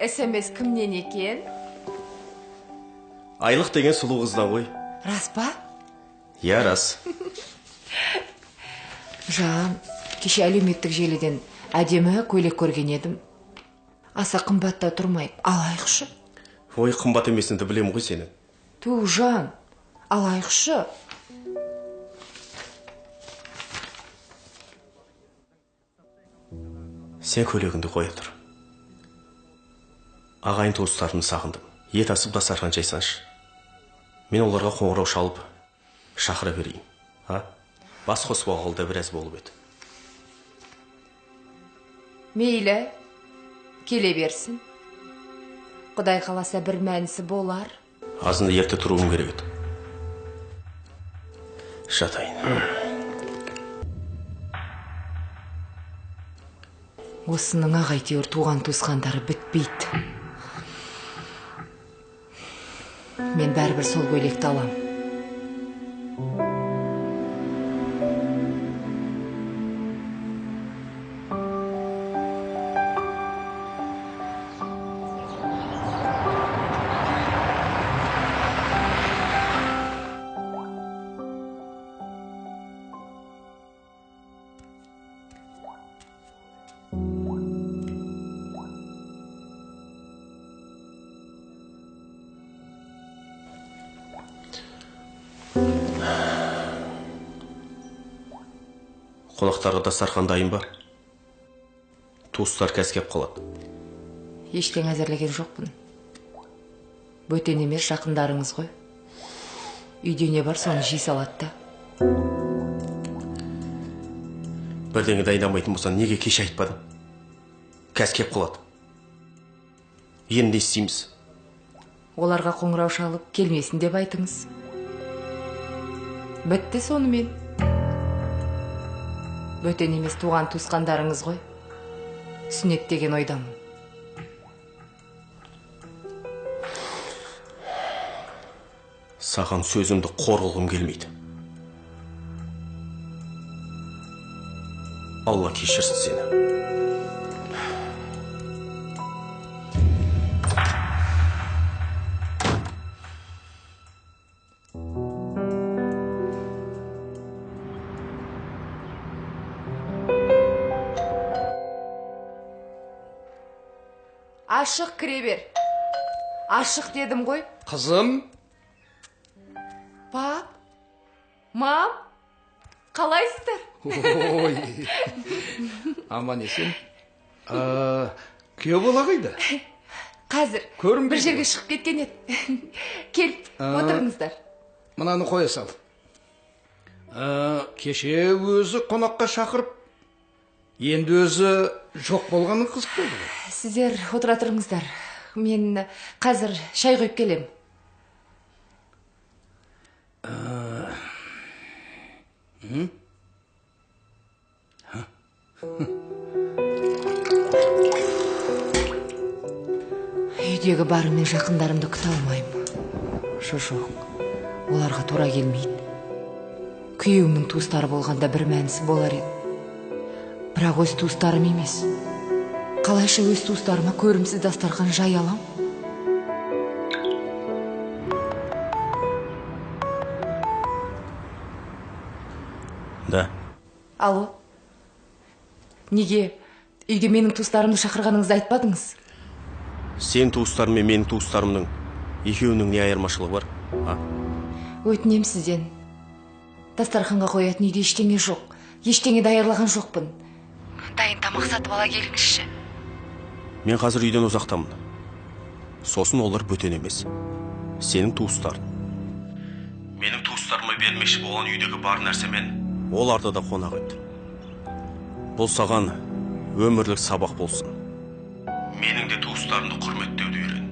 СМС кімнен екен? Айлық деген сұлу қыздан ғой. Рас па? Я, рас. Жан, кеше әлеуметтік желіден әдемі көйлек көрген едім. Аса қымбатта тұрмай, алайықшы. Ой, қымбат емесінді білем ғой сені. Ту, Жан, алайықшы. Сен көйлегіңді қоя тұр. Ағайын туыстарымды сағындым. Ет асып дастархан жайсаңшы. Мен оларға қоңырау шалып шақыра берейін. Бас қосып алғалы біраз болып еді. Мейлі, келе берсін. Құдай қаласа бір мәнісі болар. Азында ерте тұруым керек еді. Жатайын. Осының ағайтеуір туған туысқандары бітпейді. Мен бәрібір сол көйлекті алам. Қонақтарға дастархан дайын ба? Туыстар кәскеп қалады. Ештен әзірлеген жоқпын. Бөтен емес, жақындарыңыз ғой. Үйде не бар, соны жей салады да. Бірдеңе дайындамайтын болсаң, неге кеш айтпадың? Кәскеп қалады. Енді не істейміз? Оларға қоңырау шалып, келмесін деп айтыңыз. Бітті сонымен. Бөтен емес, туған туысқандарыңыз ғой. Сүннет деген ойдамын. Саған сөзімді қор қылғым келмейді. Алла кешірсін сені. Ашық кіре бер. Ашық дедім ғой. Қызым. Пап, мам, қалайсыздар? Ой, аман есен. Күйеу бала қайда? Қазір бір жерге шығып кеткен еді. Келіп, отырыңыздар. Мынаны қоя сал. Кеше өзі қонаққа шақырып, енді өзі жоқ болғанын қызық болды. Сіздер отыра тұрыңыздар. Мен қазір шай қойып келем. Үйдегі барымен жақындарымды күте алмаймын. Жоқ, оларға тура келмейді. Күйеуімнің туыстары болғанда бір мәнісі болар еді. Бірақ өз туыстарым емес. Қалайша өз туыстарыма көрімсіз дастархан жай алам? Да. Алло. Неге үйге менің туыстарымды шақырғаныңызды айтпадыңыз? Сен туыстарым мен менің туыстарымның екеуінің не айырмашылығы бар? Өтінем сізден. Дастарханға қоятын үйде ештеңе жоқ. Ештеңе даярлаған жоқпын. Дайын тамақ сатып ала келіңізші. Мен қазір үйден ұзақтамын. Сосын олар бөтен емес. Сенің туыстарың. Менің туыстарыма бермекші болған үйдегі бар нәрсемен оларды да қонақ ет. Бұл саған өмірлік сабақ болсын. Менің де туыстарымды құрметтеуді үйрен.